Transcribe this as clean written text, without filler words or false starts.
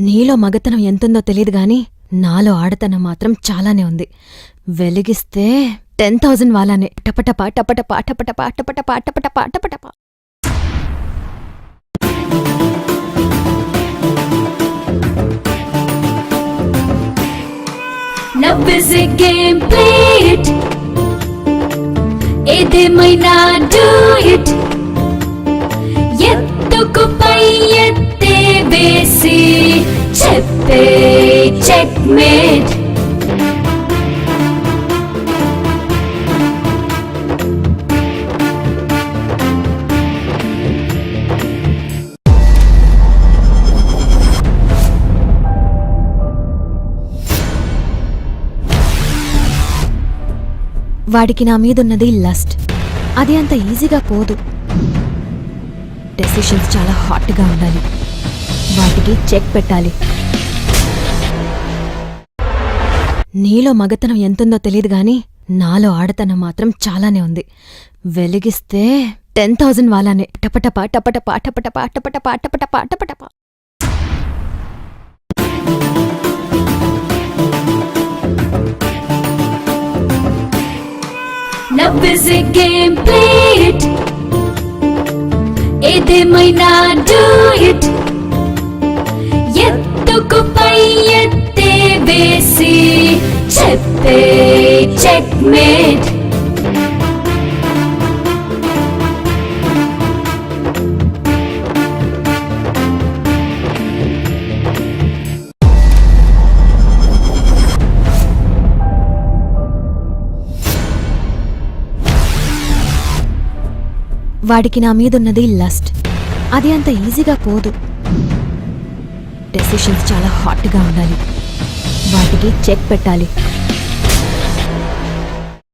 నీలో మగతనం ఎంతుందో తెలియదు గాని నాలో ఆడతనం మాత్రం చాలానే ఉంది. వెలిగిస్తే 10,000 వాలానే టపటపా టపటపా టపటపా టపటపా టపటపా టపటపా. Love is a game, play it. ఏదేమైనా do it. ఎత్తుకు పై ఎత్తే వేసి చెప్పే checkmate. వాడికి నా మీదున్నది లస్ట్. అది అంత ఈజీగా పోదు. డెసిషన్స్ చాలా హాట్గా ఉండాలి. వాటికి చెక్ పెట్టాలి. నీలో మగతనం ఎంతుందో తెలియదు గాని నాలో ఆడతనం మాత్రం చాలానే ఉంది. వెలిగిస్తే 10,000 వాలానే టపటపా టపటపా టపటపా టపటపా టపటపా టపటపా. Love is a game, play it. ఏదేమైనా do it. ఎత్తుకు పై ఎత్తే వేసి చెప్పే checkmate. వాడికి నా మీదున్నది లస్ట్. అది అంత ఈజీగా పోదు. డెసిషన్స్ చాలా హాట్గా ఉండాలి. వాటికి చెక్ పెట్టాలి.